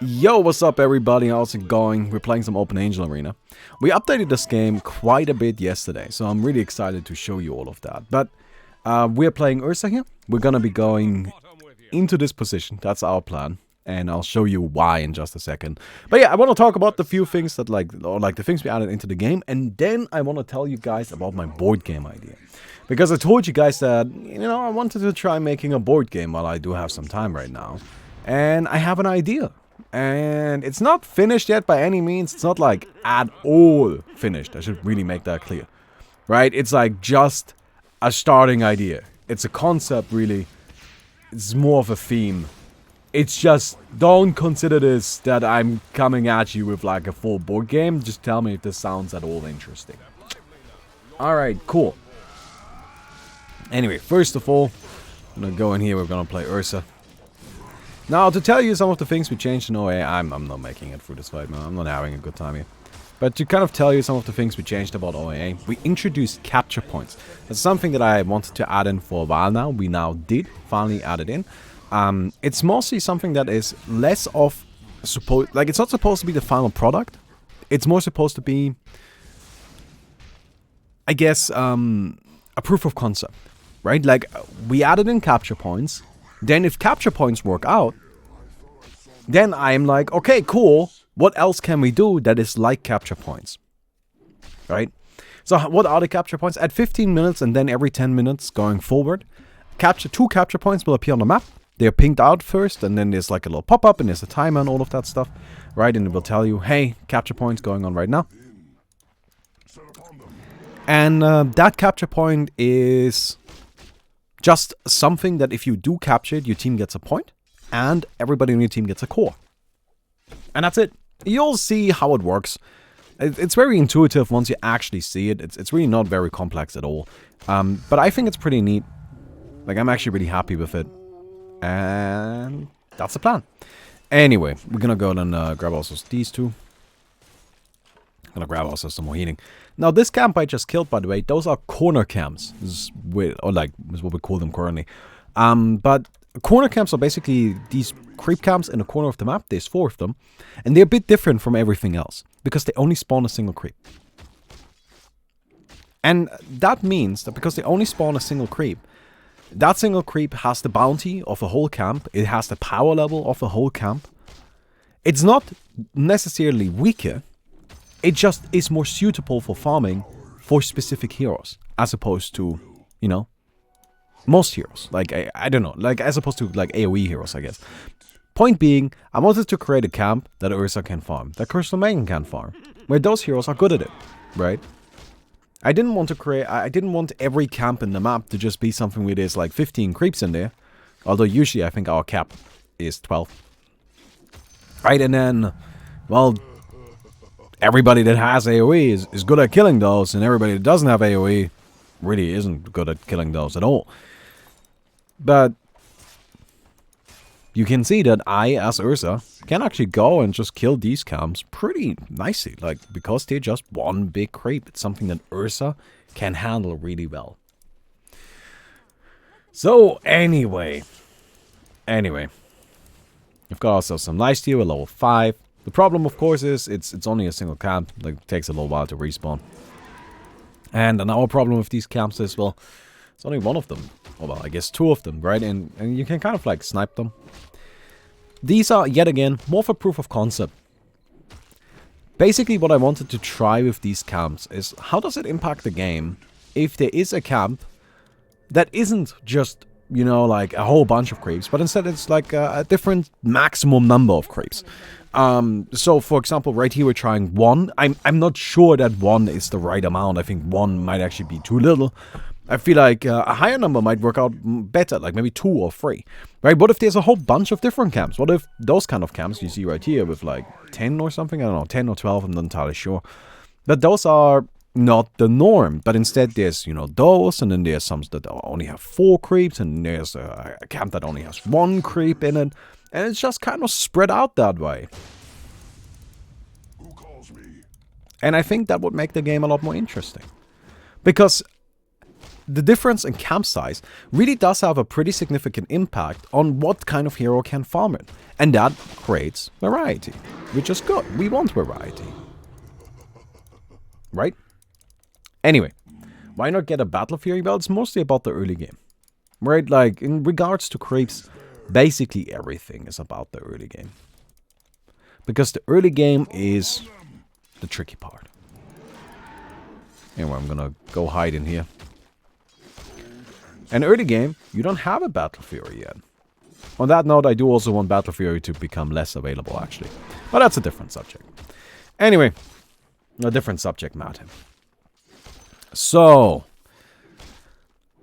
Yo, what's up everybody, how's it going? We're playing some Open Angel Arena. We updated this game quite a bit yesterday, so I'm really excited to show you all of that. But we're playing Ursa here. We're gonna be going into this position, that's our plan. And I'll show you why in just a second. But yeah, I want to talk about the few things that the things we added into the game. And then I want to tell you guys about my board game idea. Because I told you guys that, I wanted to try making a board game while I do have some time right now. And I have an idea. And it's not finished yet by any means. It's not like at all finished. I should really make that clear. Right? It's like just a starting idea. It's a concept really. It's more of a theme. It's just, don't consider this that I'm coming at you with like a full board game. Just tell me if this sounds at all interesting. Alright, cool. Anyway, first of all, I'm gonna go in here, we're gonna play Ursa. Now, to tell you some of the things we changed in OA, I'm not making it through this fight, man. I'm not having a good time here. But to kind of tell you some of the things we changed about OA, we introduced capture points. That's something that I wanted to add in for a while now. We now did finally add it in. It's mostly something that is less of it's not supposed to be the final product. It's more supposed to be, I guess, a proof of concept, right? Like, we added in capture points. Then if capture points work out, then I'm like, okay, cool. What else can we do that is like capture points, right? So what are the capture points? At 15 minutes and then every 10 minutes going forward, two capture points will appear on the map. They're pinged out first, and then there's like a little pop-up, and there's a timer and all of that stuff, right? And it will tell you, hey, capture point's going on right now. And that capture point is just something that if you do capture it, your team gets a point, and everybody on your team gets a core. And that's it. You'll see how it works. It's very intuitive once you actually see it. It's really not very complex at all. But I think it's pretty neat. Like, I'm actually really happy with it. And that's the plan. Anyway, we're gonna go and grab also these two. Gonna grab also some more healing. Now, this camp I just killed, by the way, those are corner camps. This is what we call them currently. But corner camps are basically these creep camps in the corner of the map. There's 4 of them. And they're a bit different from everything else. Because they only spawn a single creep. And that means that because they only spawn a single creep, that single creep has the bounty of a whole camp. It has the power level of a whole camp. It's not necessarily weaker. It just is more suitable for farming for specific heroes. As opposed to, most heroes. Like, I don't know. Like, as opposed to, like, AoE heroes, I guess. Point being, I wanted to create a camp that Ursa can farm. That Crystal Maiden can farm. Where those heroes are good at it. Right? I didn't want every camp in the map to just be something where there's like 15 creeps in there. Although usually I think our cap is 12. Right, and then, well, everybody that has AoE is good at killing those, and everybody that doesn't have AoE really isn't good at killing those at all. But you can see that I, as Ursa, can actually go and just kill these camps pretty nicely. Like, because they're just one big creep. It's something that Ursa can handle really well. So, anyway. We've got ourselves some lifesteal at level 5. The problem, of course, is it's only a single camp. Like, it takes a little while to respawn. And another problem with these camps is, well, it's only one of them. Well, I guess 2 of them, right? And you can kind of, like, snipe them. These are, yet again, more of a proof of concept. Basically, what I wanted to try with these camps is, how does it impact the game if there is a camp that isn't just, like a whole bunch of creeps, but instead it's like a different maximum number of creeps. So, for example, right here we're trying 1. I'm not sure that 1 is the right amount. I think 1 might actually be too little. I feel like a higher number might work out better, like maybe 2 or 3, right? What if there's a whole bunch of different camps? What if those kind of camps you see right here with like 10 or something? I don't know, 10 or 12, I'm not entirely sure. But those are not the norm, but instead there's, those, and then there's some that only have 4 creeps, and there's a camp that only has 1 creep in it, and it's just kind of spread out that way. And I think that would make the game a lot more interesting. Because the difference in camp size really does have a pretty significant impact on what kind of hero can farm it. And that creates variety, which is good. We want variety. Right? Anyway, why not get a Battle Fury? Well, it's mostly about the early game. Right? Like, in regards to creeps, basically everything is about the early game. Because the early game is the tricky part. Anyway, I'm gonna go hide in here. And early game, you don't have a Battle Fury yet. On that note, I do also want Battle Fury to become less available, actually. But that's a different subject. Anyway, a different subject matter. So,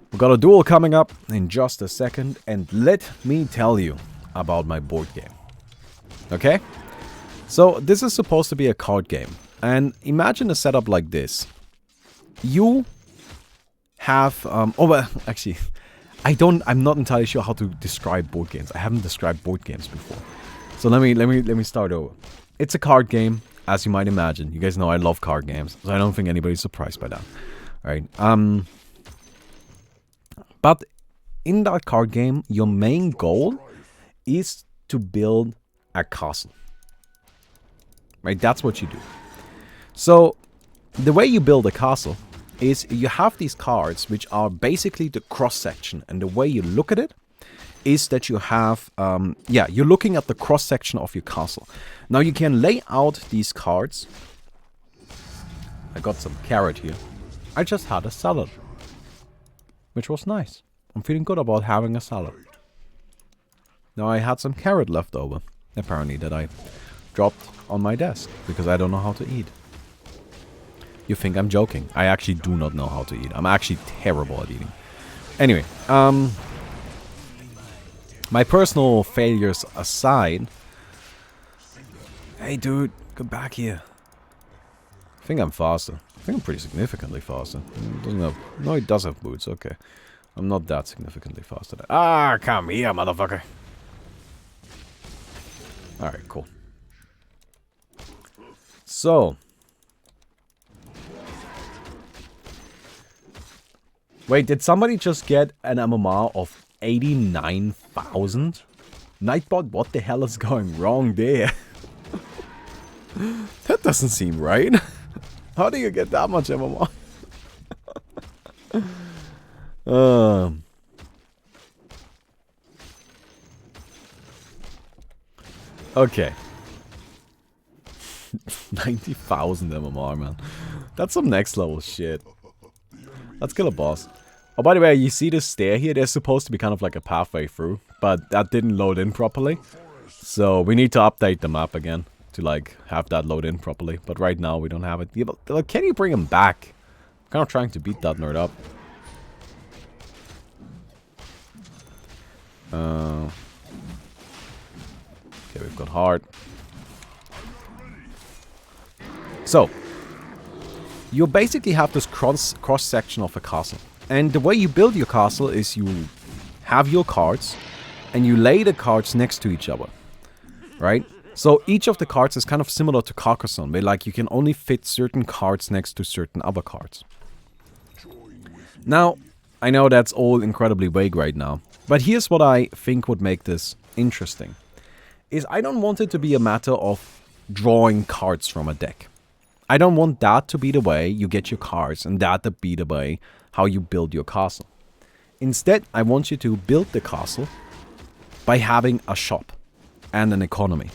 we've got a duel coming up in just a second. And let me tell you about my board game. Okay? So, this is supposed to be a card game. And imagine a setup like this. You have, actually, I'm not entirely sure how to describe board games. I haven't described board games before. So let me start over. It's a card game, as you might imagine. You guys know I love card games, so I don't think anybody's surprised by that. Right? But in that card game, your main goal is to build a castle. Right? That's what you do. So, the way you build a castle is you have these cards which are basically the cross-section, and the way you look at it is that you have, you're looking at the cross-section of your castle. Now you can lay out these cards. I got some carrot here. I just had a salad, which was nice. I'm feeling good about having a salad. Now I had some carrot left over, apparently, that I dropped on my desk because I don't know how to eat. You think I'm joking. I actually do not know how to eat. I'm actually terrible at eating. Anyway, my personal failures aside. Hey dude, come back here. I think I'm faster. I think I'm pretty significantly faster. Doesn't have, no, it does have boots, okay. I'm not that significantly faster. Ah, come here, motherfucker. Alright, cool. So. Wait, did somebody just get an MMR of 89,000? Nightbot, what the hell is going wrong there? That doesn't seem right. How do you get that much MMR? Okay. 90,000 MMR, man. That's some next level shit. Let's kill a boss. Oh, by the way, you see this stair here? There's supposed to be kind of like a pathway through, but that didn't load in properly. So we need to update the map again to like have that load in properly. But right now we don't have it. Yeah, but can you bring him back? I'm kind of trying to beat that nerd up. Okay, we've got heart. So, you basically have this cross-section of a castle. And the way you build your castle is you have your cards and you lay the cards next to each other. Right? So each of the cards is kind of similar to Carcassonne, where like you can only fit certain cards next to certain other cards. Now, I know that's all incredibly vague right now, but here's what I think would make this interesting. Is I don't want it to be a matter of drawing cards from a deck. I don't want that to be the way you get your cards and that to be the way how you build your castle. Instead, I want you to build the castle by having a shop and an economy.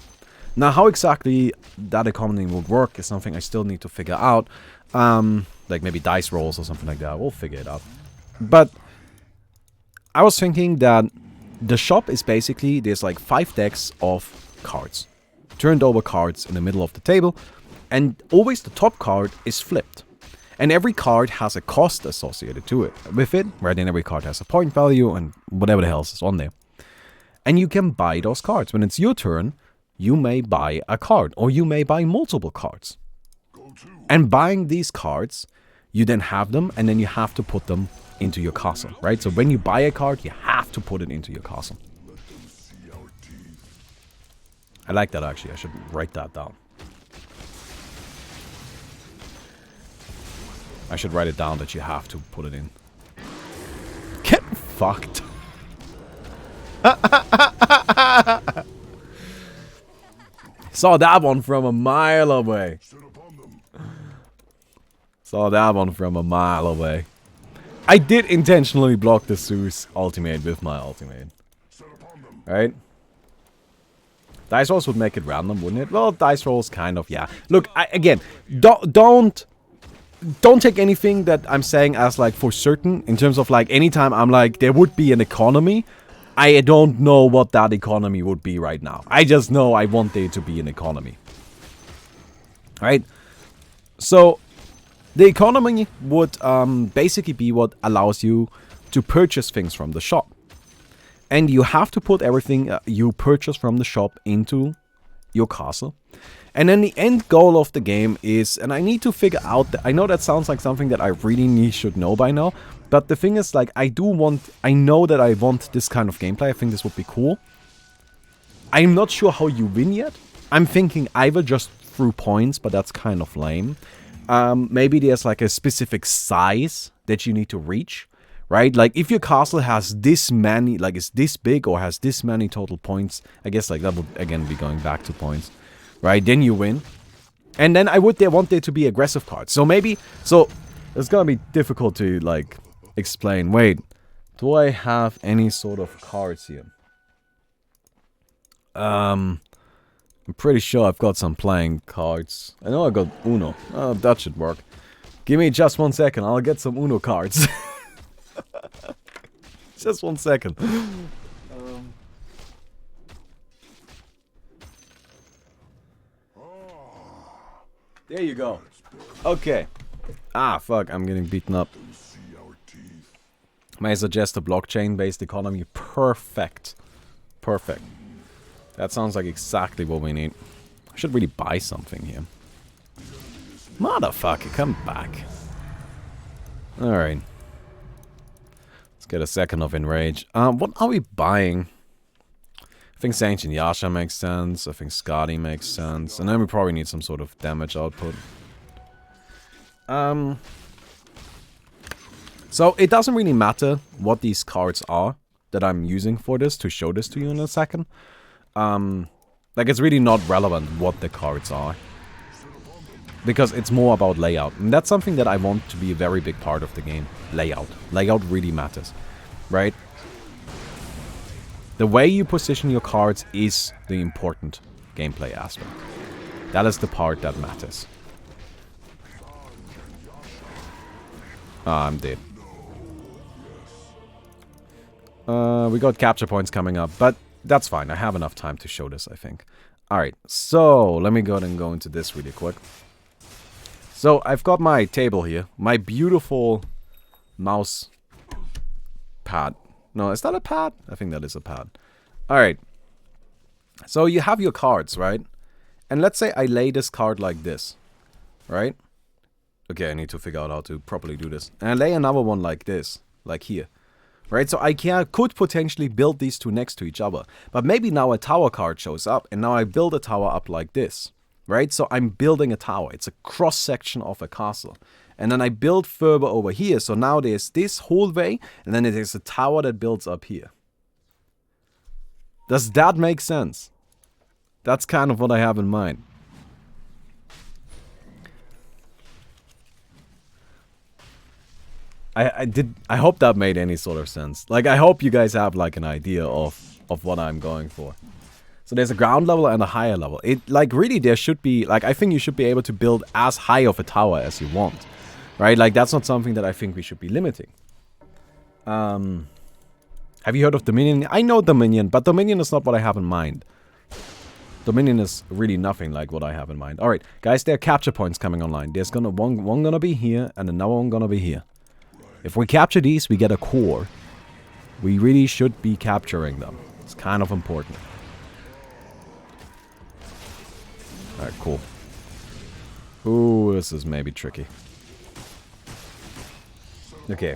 Now, how exactly that economy would work is something I still need to figure out. Like maybe dice rolls or something like that. We'll figure it out. But I was thinking that the shop is basically, there's like 5 decks of cards. Turned over cards in the middle of the table. And always the top card is flipped. And every card has a cost associated to it with it. Right, and every card has a point value and whatever the hell is on there. And you can buy those cards. When it's your turn, you may buy a card. Or you may buy multiple cards. And buying these cards, you then have them. And then you have to put them into your castle. Right, so when you buy a card, you have to put it into your castle. I like that actually. I should write that down. I should write it down that you have to put it in. fucked. Saw that one from a mile away. Saw that one from a mile away. I did intentionally block the Zeus ultimate with my ultimate. Right? Dice rolls would make it random, wouldn't it? Well, dice rolls kind of, yeah. Look, again, don't take anything that I'm saying as like for certain. In terms of like anytime I'm like, there would be an economy. I don't know what that economy would be right now. I just know I want there to be an economy. Right? So, the economy would basically be what allows you to purchase things from the shop. And you have to put everything you purchase from the shop into your castle. And then the end goal of the game is, and I need to figure out, I know that sounds like something that I really should know by now. But the thing is, like, I know that I want this kind of gameplay. I think this would be cool. I'm not sure how you win yet. I'm thinking either just through points, but that's kind of lame. Maybe there's like a specific size that you need to reach. Right? Like, if your castle has this many, like, it's this big or has this many total points, I guess, like, that would, again, be going back to points. Right? Then you win. And then I would want there to be aggressive cards. So maybe, so, it's gonna be difficult to, like, explain. Wait, do I have any sort of cards here? I'm pretty sure I've got some playing cards. I know I got Uno. Oh, that should work. Give me just 1 second, I'll get some Uno cards. Just 1 second. There you go. Okay. Ah, fuck, I'm getting beaten up. May I suggest a blockchain-based economy? Perfect. Perfect. That sounds like exactly what we need. I should really buy something here. Motherfucker, come back. Alright. Let's get a second of Enrage. What are we buying? I think Ancient Yasha makes sense. I think Skadi makes sense. And then we probably need some sort of damage output. So it doesn't really matter what these cards are that I'm using for this, to show this to you in a second. Like, it's really not relevant what the cards are. Because it's more about layout. And that's something that I want to be a very big part of the game. Layout. Layout really matters. Right? The way you position your cards is the important gameplay aspect. That is the part that matters. Ah, I'm dead. We got capture points coming up, but that's fine. I have enough time to show this, I think. Alright, so let me go ahead and go into this really quick. So I've got my table here. My beautiful mouse pad. No, is that a pad? I think that is a pad. Alright. So you have your cards, right? And let's say I lay this card like this. Right? Okay, I need to figure out how to properly do this. And I lay another one like this. Like here. Right? So I could potentially build these two next to each other. But maybe now a tower card shows up. And now I build a tower up like this. Right? So I'm building a tower. It's a cross section of a castle. And then I build further over here. So now there's this hallway. And then there's a tower that builds up here. Does that make sense? That's kind of what I have in mind. I hope that made any sort of sense. Like, I hope you guys have like an idea of what I'm going for. So there's a ground level and a higher level. It, like, really there should be, like, I think you should be able to build as high of a tower as you want. Right? Like, that's not something that I think we should be limiting. Have you heard of Dominion? I know Dominion, but Dominion is not what I have in mind. Dominion is really nothing like what I have in mind. Alright, guys, there are capture points coming online. There's one gonna be here and another one gonna be here. If we capture these, we get a core. We really should be capturing them. It's kind of important. Alright, cool. Ooh, this is maybe tricky. Okay.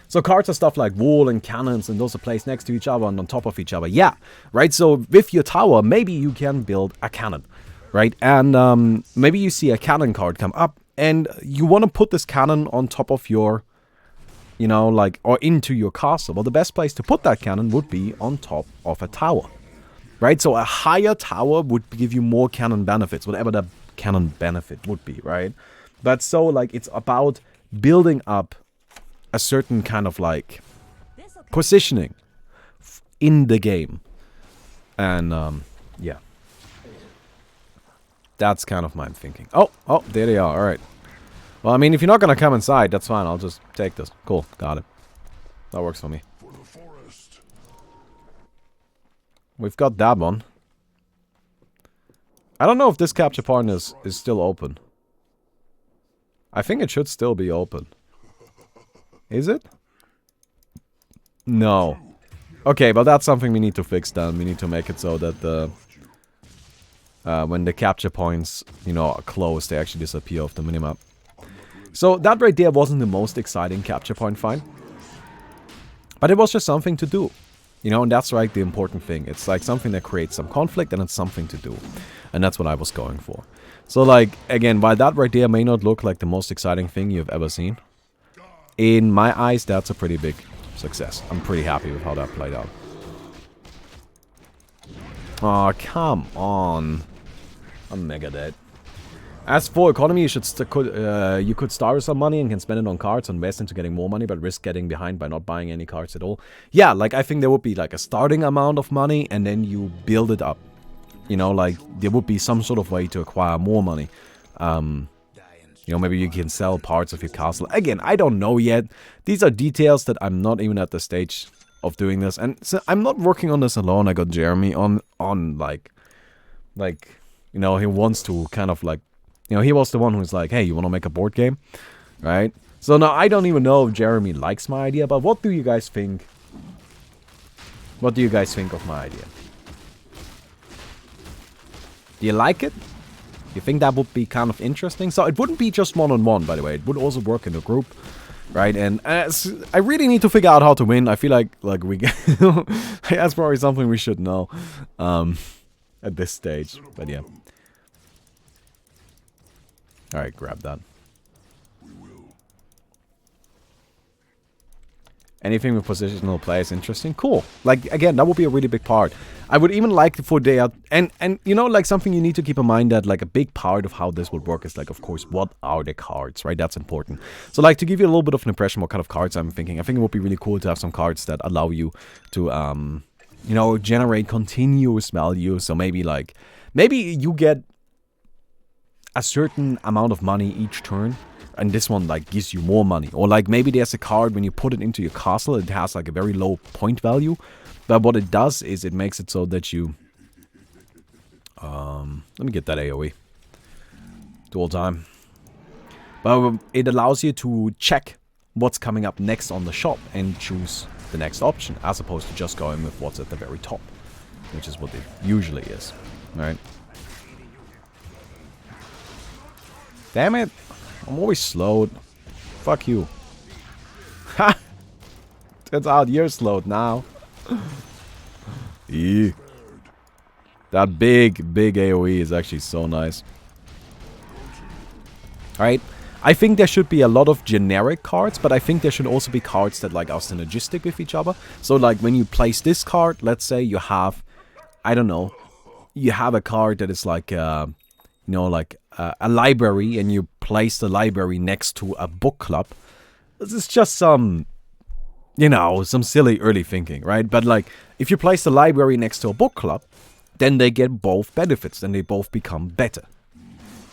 So cards are stuff like wall and cannons, and those are placed next to each other and on top of each other. Yeah, right? So with your tower, maybe you can build a cannon, right? And maybe you see a cannon card come up, and you want to put this cannon on top of your you know, like, or into your castle, well, the best place to put that cannon would be on top of a tower, right? So a higher tower would give you more cannon benefits, whatever the cannon benefit would be, right? But so, like, it's about building up a certain kind of, like, positioning in the game. And, yeah. That's kind of my thinking. Oh, there they are, alright. Well, I mean, if you're not gonna come inside, that's fine. I'll just take this. Cool, got it. That works for me. We've got that one. I don't know if this capture point is still open. I think it should still be open. Is it? No. Okay, well that's something we need to fix then. We need to make it so that the... when the capture points, you know, are closed, they actually disappear off the minimap. So that right there wasn't the most exciting capture point find. But it was just something to do. You know, and that's like the important thing. It's like something that creates some conflict and it's something to do. And that's what I was going for. So like, again, while that right there may not look like the most exciting thing you've ever seen, in my eyes, that's a pretty big success. I'm pretty happy with how that played out. Oh, come on. I'm mega dead. As for economy, you could start with some money and can spend it on cards and invest into getting more money, but risk getting behind by not buying any cards at all. Yeah, like I think there would be like a starting amount of money and then you build it up. You know, like there would be some sort of way to acquire more money. You know, maybe you can sell parts of your castle. Again, I don't know yet. These are details that I'm not even at the stage of doing this. And so I'm not working on this alone. I got Jeremy on like, you know, he wants to kind of like, you know, he was the one who's like, hey, you want to make a board game? Right? So now I don't even know if Jeremy likes my idea, but what do you guys think? What do you guys think of my idea? Do you like it? You think that would be kind of interesting? So it wouldn't be just one-on-one, by the way. It would also work in a group, right? And I really need to figure out how to win. I feel like we that's probably something we should know at this stage. But yeah. Alright, grab that. Anything with positional play is interesting. Cool. Like, again, that would be a really big part. I would even like for they are... And, you know, like, something you need to keep in mind that, like, a big part of how this would work is, like, of course, what are the cards, right? That's important. So, like, to give you a little bit of an impression what kind of cards I'm thinking, I think it would be really cool to have some cards that allow you to, you know, generate continuous value. So, maybe, like... Maybe you get a certain amount of money each turn, and this one like gives you more money. Or like maybe there's a card when you put it into your castle, it has like a very low point value, but what it does is it makes it so that you let me get that AoE dual time. But it allows you to check what's coming up next on the shop and choose the next option, as opposed to just going with what's at the very top, which is what it usually is, right? Damn it! I'm always slowed. Fuck you. Ha! Turns out you're slowed now. Eee. That big AoE is actually so nice. Alright. I think there should be a lot of generic cards, but I think there should also be cards that like are synergistic with each other. So like when you place this card, let's say you have, I don't know, you have a card that is like, you know, like a library, and you place the library next to a book club. This is just some, you know, some silly early thinking, right? But like, if you place the library next to a book club, then they get both benefits, then they both become better.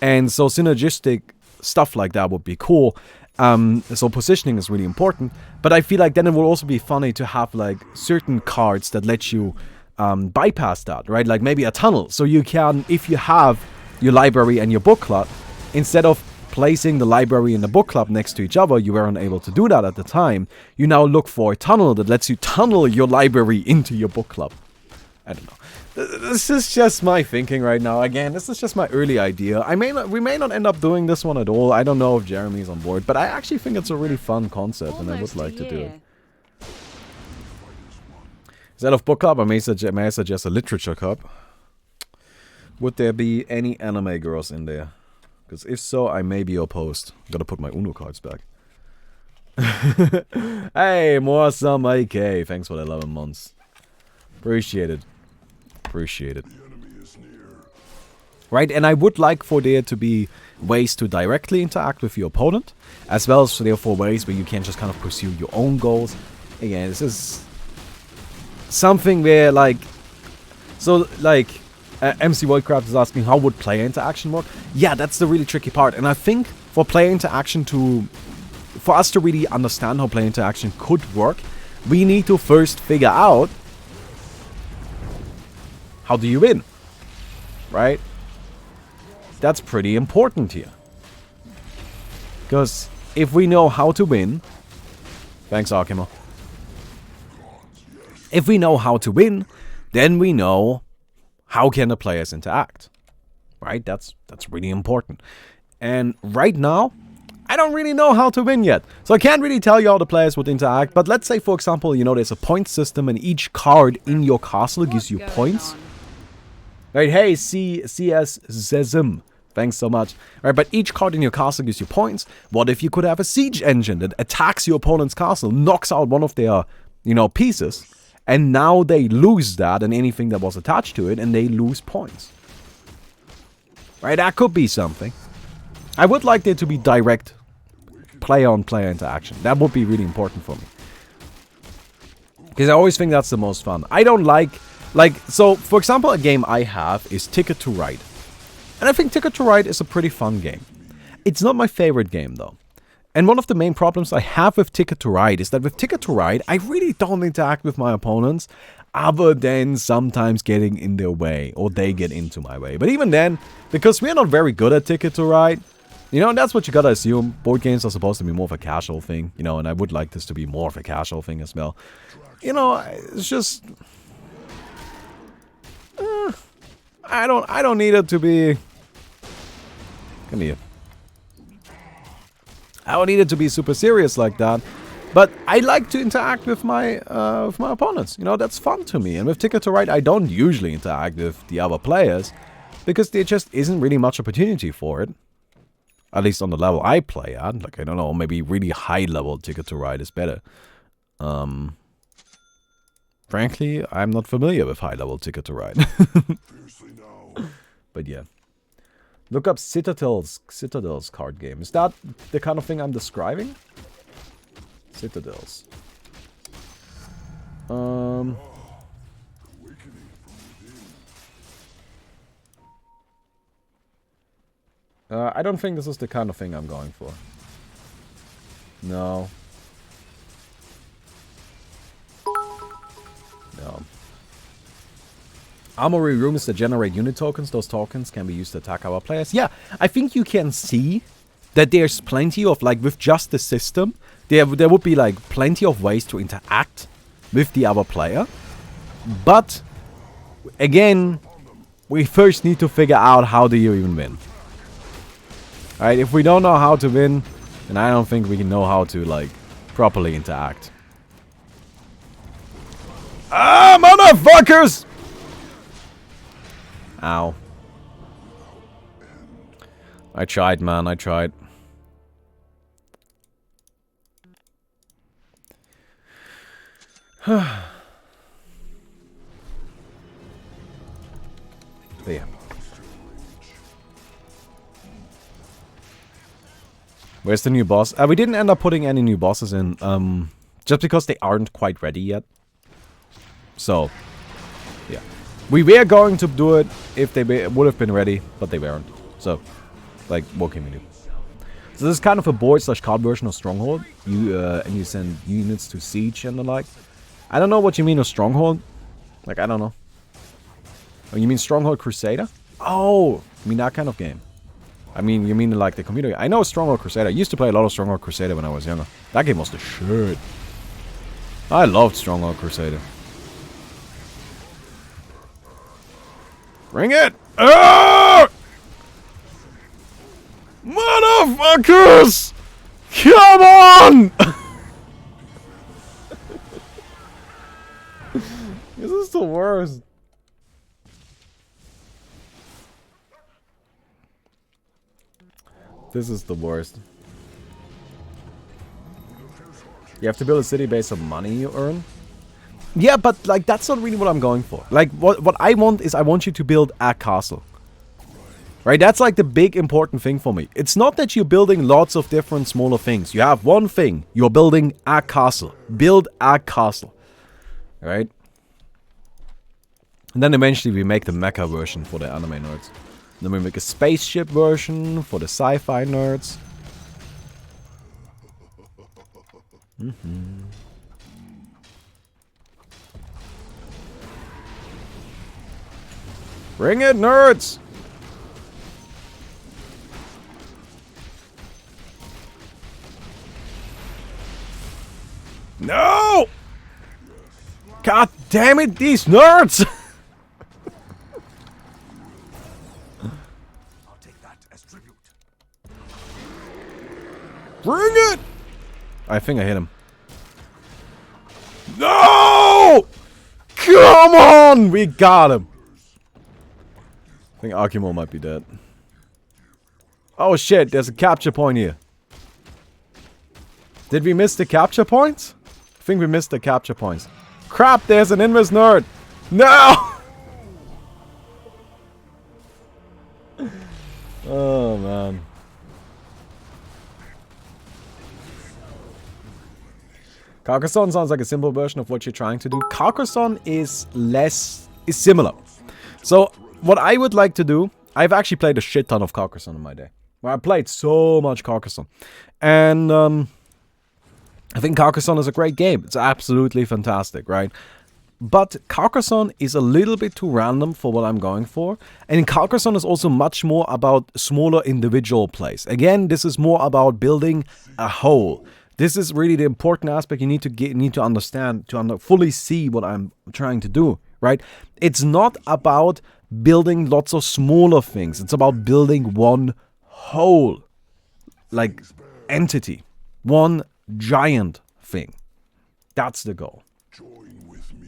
And so synergistic stuff like that would be cool. So positioning is really important, but I feel like then it will also be funny to have like certain cards that let you bypass that, right? Like maybe a tunnel, so you can, if you have your library and your book club, instead of placing the library and the book club next to each other, you weren't able to do that at the time, you now look for a tunnel that lets you tunnel your library into your book club. I don't know. This is just my thinking right now. Again, this is just my early idea. We may not end up doing this one at all. I don't know if Jeremy's on board, but I actually think it's a really fun concept, and I would like to do it. Instead of book club, I may suggest a literature club. Would there be any anime girls in there? Because if so, I may be opposed. Gotta put my Uno cards back. Hey, more some AK. Thanks for the 11 months. Appreciate it. Appreciate it. Right, and I would like for there to be ways to directly interact with your opponent, as well as therefore ways where you can just kind of pursue your own goals. Again, this is something where, like, so, like, MC Voidcraft is asking how would player interaction work? Yeah, that's the really tricky part, and I think for player interaction for us to really understand how player interaction could work, we need to first figure out how do you win, right? That's pretty important here. Because if we know how to win... Thanks, Arkimo. If we know how to win, then we know how can the players interact. Right? That's really important. And right now, I don't really know how to win yet. So I can't really tell you how the players would interact. But let's say, for example, you know, there's a point system and each card in your castle gives you points. Right, hey, CS Zezim. Thanks so much. Right, but each card in your castle gives you points. What if you could have a siege engine that attacks your opponent's castle, knocks out one of their, you know, pieces, and now they lose that and anything that was attached to it, and they lose points. Right, that could be something. I would like there to be direct player-on-player interaction. That would be really important for me. Because I always think that's the most fun. I don't like, so, for example, a game I have is Ticket to Ride. And I think Ticket to Ride is a pretty fun game. It's not my favorite game, though. And one of the main problems I have with Ticket to Ride is that with Ticket to Ride, I really don't interact with my opponents, other than sometimes getting in their way, or they get into my way. But even then, because we're not very good at Ticket to Ride, you know, and that's what you gotta assume. Board games are supposed to be more of a casual thing, you know, and I would like this to be more of a casual thing as well. You know, it's just... I don't need it to be... Come here. I don't need it to be super serious like that. But I like to interact with my opponents. You know, that's fun to me. And with Ticket to Ride, I don't usually interact with the other players, because there just isn't really much opportunity for it. At least on the level I play at. Like, I don't know, maybe really high level Ticket to Ride is better. Frankly, I'm not familiar with high level Ticket to Ride. But yeah. Look up Citadel's card game. Is that the kind of thing I'm describing? Citadels. I don't think this is the kind of thing I'm going for. No. No. Armory rooms that generate unit tokens. Those tokens can be used to attack our players. Yeah, I think you can see that there's plenty of, like, with just the system, there would be, like, plenty of ways to interact with the other player. But, again, we first need to figure out how do you even win. Alright, if we don't know how to win, then I don't think we can know how to, like, properly interact. Ah, motherfuckers! Ow. I tried, man, I tried. There. Where's the new boss? We didn't end up putting any new bosses in, just because they aren't quite ready yet. So, yeah. We were going to do it if they would have been ready, but they weren't. So, like, what can we do? So this is kind of a board/card version of Stronghold. And you send units to Siege and the like. I don't know what you mean with Stronghold. Like, I don't know. Oh, you mean Stronghold Crusader? Oh, you mean that kind of game. I mean, you mean like the community. I know Stronghold Crusader. I used to play a lot of Stronghold Crusader when I was younger. That game was the shit. I loved Stronghold Crusader. Bring it! Ah! Motherfuckers! Come on! This is the worst. This is the worst. You have to build a city based on money you earn. Yeah, but like that's not really what I'm going for. Like what I want is I want you to build a castle. Right? That's like the big important thing for me. It's not that you're building lots of different smaller things. You have one thing. You're building a castle. Build a castle. Right? And then eventually we make the mecha version for the anime nerds. Then we make a spaceship version for the sci-fi nerds. Bring it, nerds! No! God damn it, these nerds! I'll take that as tribute. Bring it! I think I hit him. No! Come on! We got him. I think Akimo might be dead. Oh shit, there's a capture point here. Did we miss the capture points? I think we missed the capture points. Crap, there's an Invis nerd. No! Oh man. Carcassonne sounds like a simple version of what you're trying to do. Carcassonne is similar. So, what I would like to do, I've actually played a shit ton of Carcassonne in my day. Well, I played so much Carcassonne. And, I think Carcassonne is a great game. It's absolutely fantastic, right? But Carcassonne is a little bit too random for what I'm going for. And Carcassonne is also much more about smaller individual plays. Again, this is more about building a whole. This is really the important aspect you need to understand to fully see what I'm trying to do, right? It's not about building lots of smaller things. It's about building one whole, like, entity. One giant thing. That's the goal. Join with me.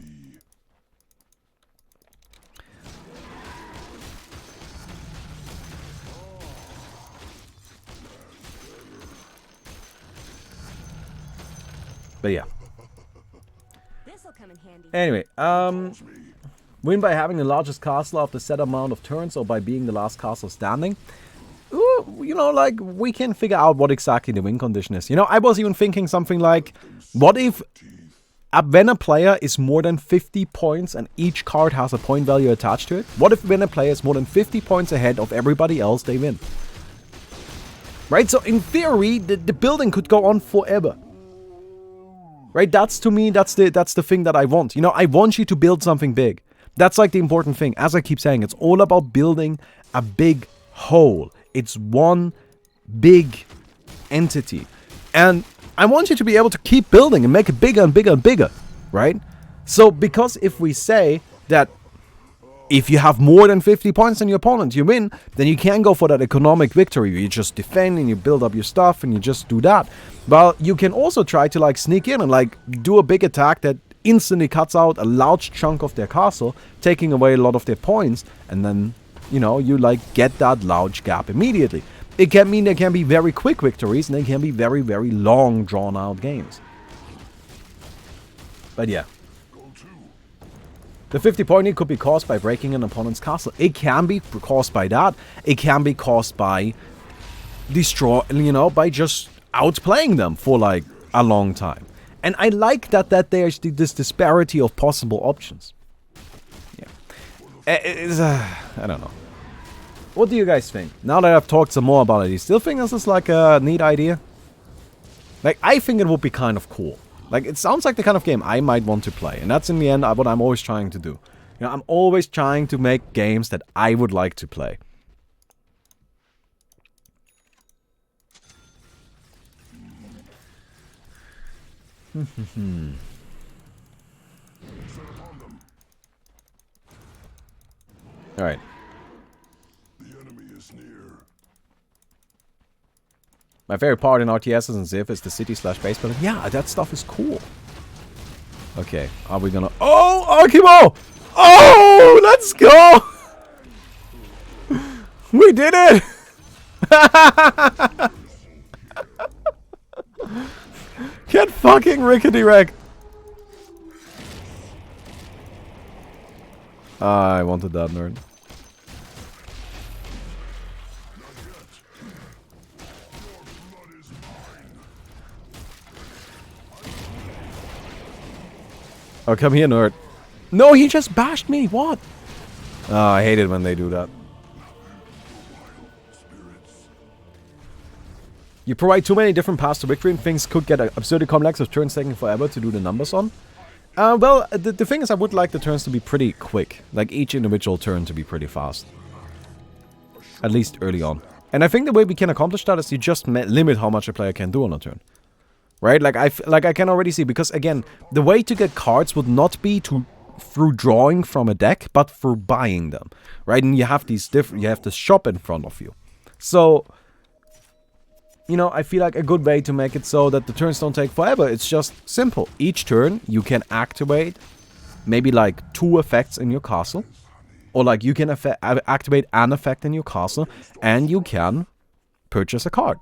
But yeah. This'll come in handy. Anyway, win by having the largest castle after set amount of turns or by being the last castle standing. Ooh, you know, like, we can figure out what exactly the win condition is. You know, I was even thinking something like, what if when a player is more than 50 points and each card has a point value attached to it? What if when a player is more than 50 points ahead of everybody else, they win? Right, so in theory, the building could go on forever. Right, that's to me, that's the thing that I want. You know, I want you to build something big. That's like the important thing. As I keep saying, it's all about building a big whole. It's one big entity. And I want you to be able to keep building and make it bigger and bigger and bigger. Right? So, because if we say that if you have more than 50 points than your opponent, you win, then you can go for that economic victory. You just defend and you build up your stuff and you just do that. Well, you can also try to like sneak in and like do a big attack that instantly cuts out a large chunk of their castle, taking away a lot of their points, and then, you know, you like get that large gap immediately. It can mean there can be very quick victories and they can be very, very long drawn out games. But yeah. The 50 point lead could be caused by breaking an opponent's castle. It can be caused by that. It can be caused by by just outplaying them for like a long time. And I like that there's this disparity of possible options. Yeah. I don't know. What do you guys think? Now that I've talked some more about it, do you still think this is like a neat idea? Like, I think it would be kind of cool. Like, it sounds like the kind of game I might want to play. And that's in the end what I'm always trying to do. You know, I'm always trying to make games that I would like to play. Alright. The enemy is near. My favorite part in RTSs and Civ is the city/base building. Yeah, that stuff is cool. Okay, are we gonna... Oh, Akimo! Oh, let's go! We did it! Get fucking rickety wrecked. I wanted that nerd. Oh, come here, nerd. No, he just bashed me. What? Oh, I hate it when they do that. You provide too many different paths to victory and things could get absurdly complex with turns taking forever to do the numbers on. Well, the thing is I would like the turns to be pretty quick. Like each individual turn to be pretty fast. At least early on. And I think the way we can accomplish that is you just limit how much a player can do on a turn. Right? Like I can already see, because again, the way to get cards would not be through drawing from a deck, but through buying them. Right? And you have these you have this shop in front of you. So, you know, I feel like a good way to make it so that the turns don't take forever, it's just simple. Each turn, you can activate maybe like 2 effects in your castle. Or like you can activate an effect in your castle, and you can purchase a card.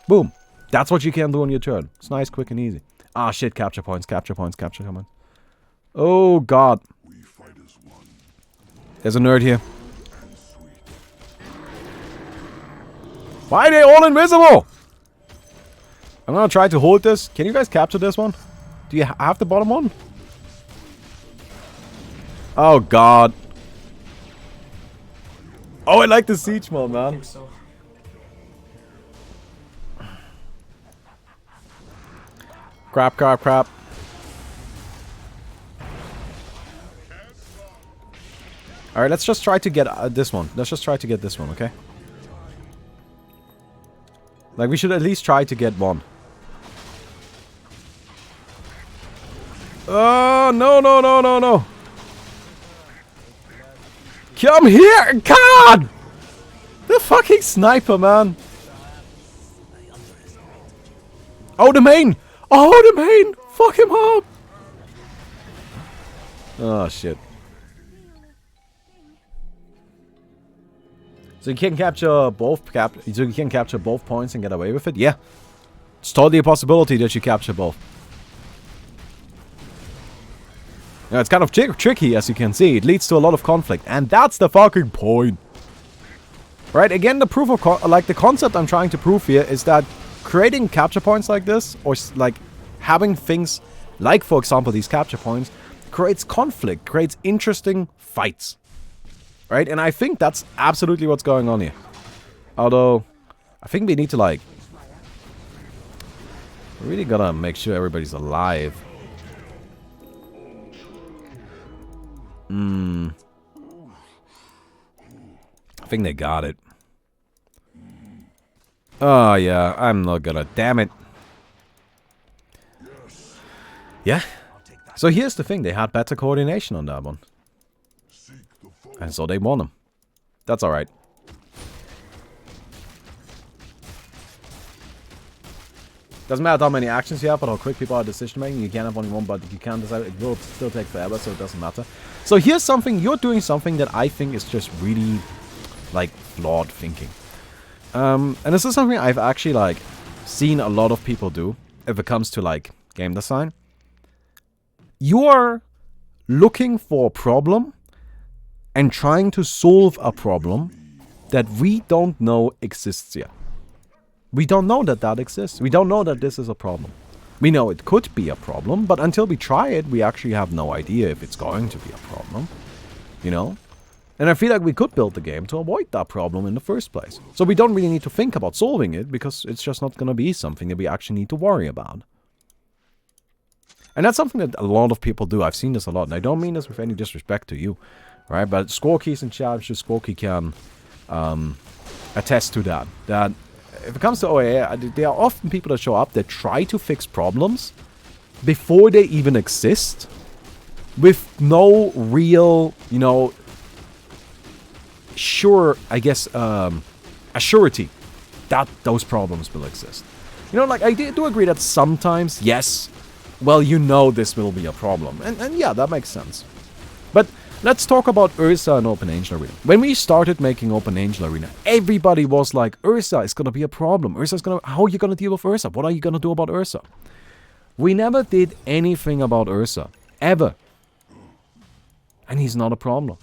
Boom. That's what you can do on your turn. It's nice, quick, and easy. Ah, shit, capture points, capture points, capture points. Oh, God. There's a nerd here. Why are they all invisible? I'm gonna try to hold this. Can you guys capture this one? Do you have the bottom one? Oh, God. Oh, I like the siege mode, man. Crap, crap, crap. Alright, let's just try to get this one. Let's just try to get this one, okay? Like, we should at least try to get one. Oh, no, no, no, no, no. Come here! God! The fucking sniper, man. Oh, the main! Oh, the main! Fuck him up! Oh, shit. So you can capture both so you can capture both points and get away with it? Yeah. It's totally a possibility that you capture both. Now, it's kind of tricky, as you can see. It leads to a lot of conflict, and that's the fucking point. Right? Again, the proof of the concept I'm trying to prove here is that creating capture points like this, or like having things like, for example, these capture points, creates conflict, creates interesting fights. Right? And I think that's absolutely what's going on here. Although, I think we need to, like, we really gotta make sure everybody's alive. I think they got it. Oh, yeah. I'm not gonna. Damn it. Yeah. So here's the thing. They had better coordination on that one. And so they won them. That's alright. Doesn't matter how many actions you have, but how quick people are decision making. You can have only one, but you can decide. It will still take forever, so it doesn't matter. So here's something. You're doing something that I think is just really, like, flawed thinking. And this is something I've actually, like, seen a lot of people do if it comes to, like, game design. You are looking for a problem and trying to solve a problem that we don't know exists yet. We don't know that that exists. We don't know that this is a problem. We know it could be a problem, but until we try it, we actually have no idea if it's going to be a problem. You know? And I feel like we could build the game to avoid that problem in the first place. So we don't really need to think about solving it, because it's just not going to be something that we actually need to worry about. And that's something that a lot of people do. I've seen this a lot, and I don't mean this with any disrespect to you. Right, but Squawky's in charge, Squawky can attest to that. That if it comes to OAA, there are often people that show up that try to fix problems before they even exist, with no real, you know, sure, I guess, a surety that those problems will exist. You know, like, I do agree that sometimes, yes, well, you know this will be a problem. And yeah, that makes sense. But let's talk about Ursa and Open Angel Arena. When we started making Open Angel Arena, everybody was like, Ursa is gonna be a problem. Ursa's gonna... How are you gonna deal with Ursa? What are you gonna do about Ursa? We never did anything about Ursa. Ever. And he's not a problem.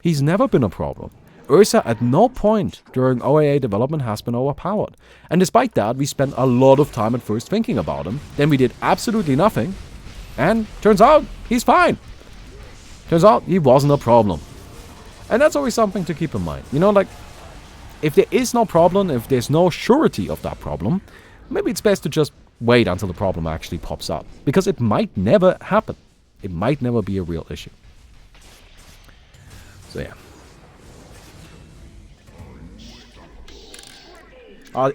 He's never been a problem. Ursa at no point during OAA development has been overpowered. And despite that, we spent a lot of time at first thinking about him. Then we did absolutely nothing. And turns out, he's fine. Turns out, he wasn't a problem. And that's always something to keep in mind. You know, like, if there is no problem, if there's no surety of that problem, maybe it's best to just wait until the problem actually pops up. Because it might never happen. It might never be a real issue. So yeah.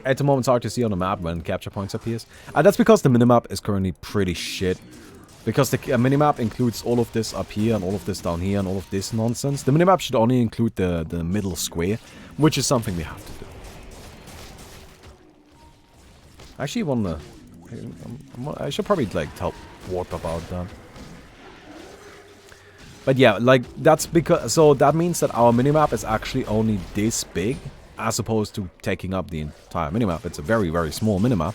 At the moment it's hard to see on the map when capture points appears. That's because the minimap is currently pretty shit. Because the minimap includes all of this up here and all of this down here and all of this nonsense. The minimap should only include the middle square, which is something we have to do. I actually want to... I should probably like tell Warp about that. But yeah, like that's because... So that means that our minimap is actually only this big, as opposed to taking up the entire minimap. It's a very, very small minimap.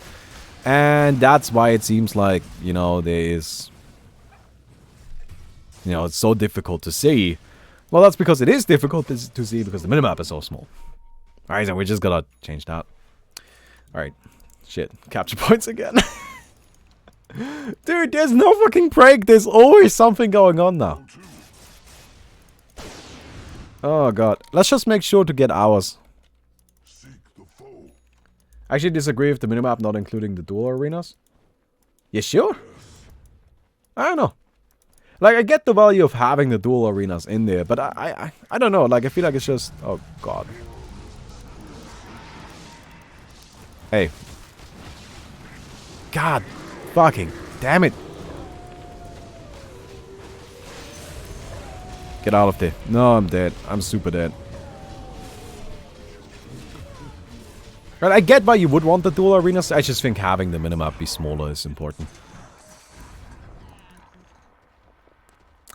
And that's why it seems like, you know, there is... You know, it's so difficult to see. Well, that's because it is difficult to see because the minimap is so small. Alright, so we just gotta change that. Alright. Shit. Capture points again. Dude, there's no fucking break. There's always something going on now. Oh god. Let's just make sure to get ours. I actually disagree with the minimap not including the dual arenas. You sure? I don't know. Like, I get the value of having the dual arenas in there, but I don't know. Like, I feel like it's just... Oh, God. Hey. God. Fucking. Damn it. Get out of there. No, I'm dead. I'm super dead. Right, I get why you would want the dual arenas. I just think having the minimap be smaller is important.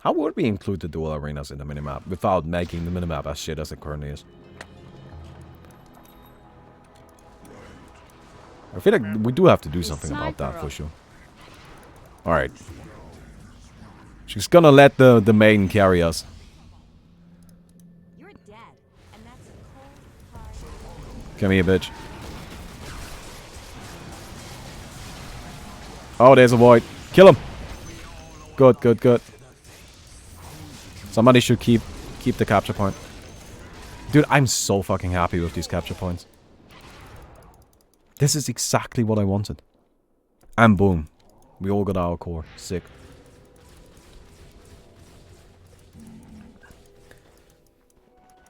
How would we include the dual arenas in the minimap without making the minimap as shit as it currently is? I feel like we do have to do something about that for sure. Alright. She's gonna let the main carry us. You're dead, and that's a cold, hard... Come here, bitch. Oh, there's a void. Kill him. Good, good, good. Somebody should keep the capture point. Dude, I'm so fucking happy with these capture points. This is exactly what I wanted. And boom. We all got our core. Sick.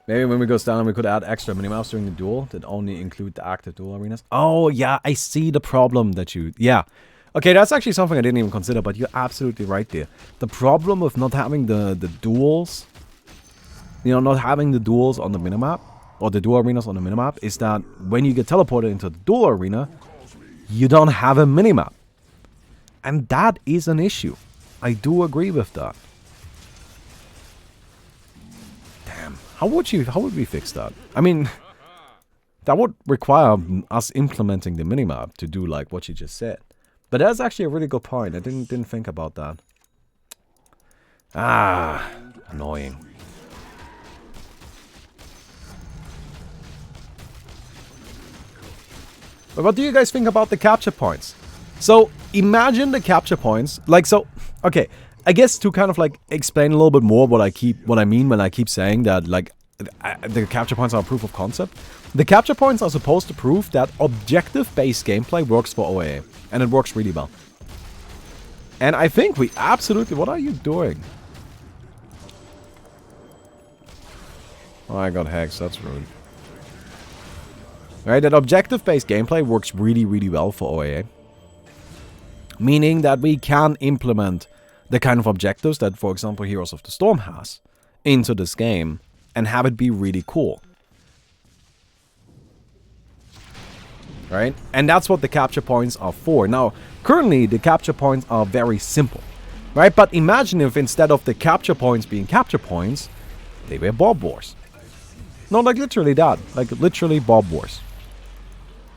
Maybe when we go down we could add extra minimaps during the duel that only include the active duel arenas. Oh yeah, I see the problem that you... Yeah. Okay, that's actually something I didn't even consider, but you're absolutely right there. The problem with not having the duels, you know, not having the duels on the minimap, or the duel arenas on the minimap, is that when you get teleported into the duel arena, you don't have a minimap. And that is an issue. I do agree with that. Damn. How would we fix that? I mean, that would require us implementing the minimap to do like what you just said. But that's actually a really good point. I didn't think about that. Ah, annoying. But what do you guys think about the capture points? So, imagine the capture points. Like, so, okay. I guess to kind of like explain a little bit more what I mean when I keep saying that like the capture points are a proof of concept. The capture points are supposed to prove that objective-based gameplay works for OAA. And it works really well. And I think we absolutely... What are you doing? Oh, I got hacks. That's rude. Right, that objective-based gameplay works really, really well for OAA. Meaning that we can implement the kind of objectives that, for example, Heroes of the Storm has into this game and have it be really cool. Right? And that's what the capture points are for. Now, currently, the capture points are very simple. Right? But imagine if instead of the capture points being capture points, they were Bob Wars. No, like literally that. Like literally Bob Wars.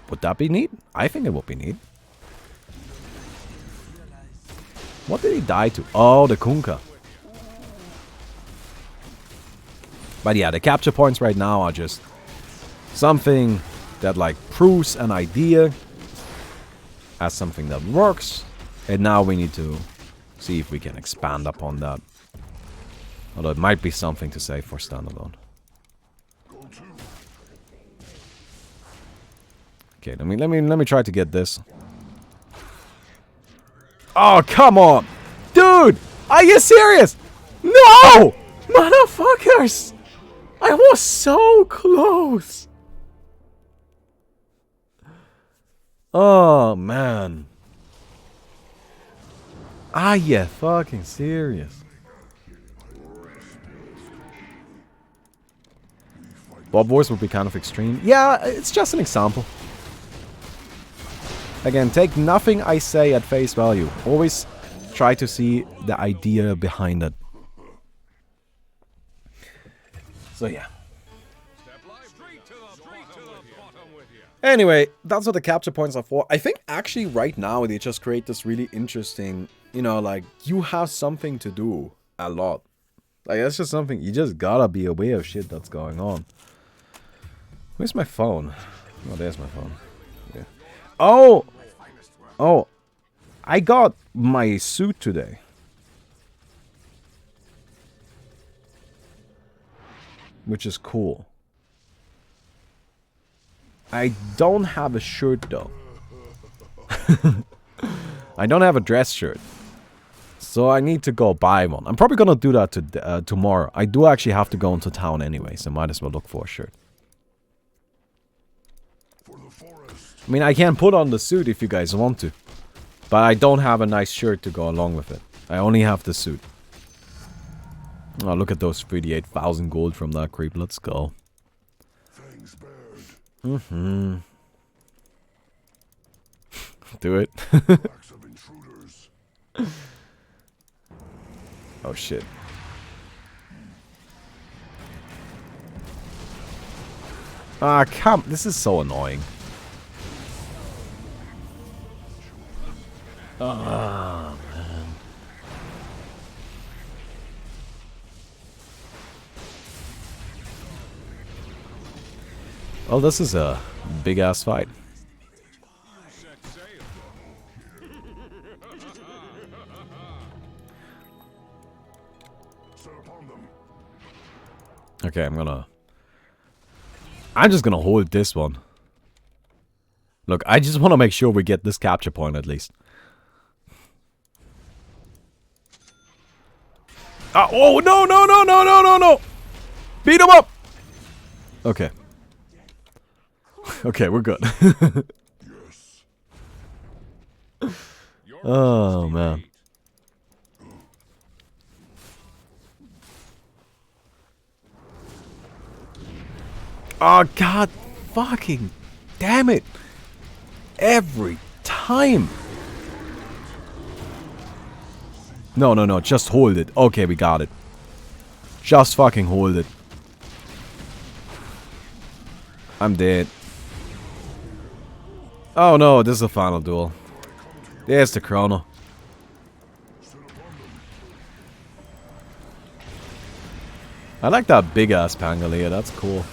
Would that be neat? I think it would be neat. What did he die to? Oh, the Kunkka. But yeah, the capture points right now are just something that like proves an idea as something that works. And now we need to see if we can expand upon that. Although it might be something to say for standalone. Okay, let me try to get this. Oh, come on! Dude! Are you serious? No! Motherfuckers! I was so close! Oh, man. Are you fucking serious? Bob Wars would be kind of extreme. Yeah, it's just an example. Again, take nothing I say at face value. Always try to see the idea behind it. So yeah. Anyway, that's what the capture points are for. I think actually right now they just create this really interesting, you know, like you have something to do a lot. Like that's just something, you just gotta be aware of shit that's going on. Where's my phone? Oh, there's my phone. Yeah. Oh! Oh, I got my suit today. Which is cool. I don't have a shirt though. I don't have a dress shirt. So I need to go buy one. I'm probably gonna do that tomorrow. I do actually have to go into town anyway, so might as well look for a shirt. I mean, I can put on the suit if you guys want to. But I don't have a nice shirt to go along with it. I only have the suit. Oh, look at those 38,000 gold from that creep. Let's go. Fangs bared. Mm-hmm. Do it. Backs of intruders. Oh, shit. Ah, come. This is so annoying. Ah, man. Well, this is a big-ass fight. Okay, I'm just gonna hold this one. Look, I just want to make sure we get this capture point at least. Oh, no, no, no, no, no, no, no! Beat him up! Okay. Okay, we're good. Oh, man. Oh, God fucking damn it. Every time. No, no, no. Just hold it. Okay, we got it. Just fucking hold it. I'm dead. Oh no, this is the final duel. There's the chrono. I like that big ass Pangolier. That's cool.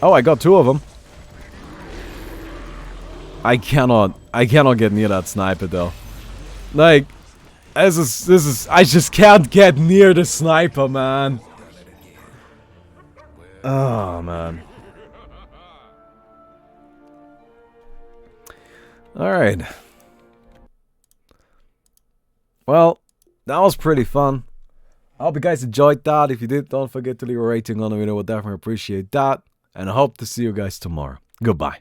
Oh, I got two of them. I cannot get near that sniper though. Like, this is, I just can't get near the sniper, man. Oh, man. Alright. Well, that was pretty fun. I hope you guys enjoyed that. If you did, don't forget to leave a rating on the video. We'll definitely appreciate that. And I hope to see you guys tomorrow. Goodbye.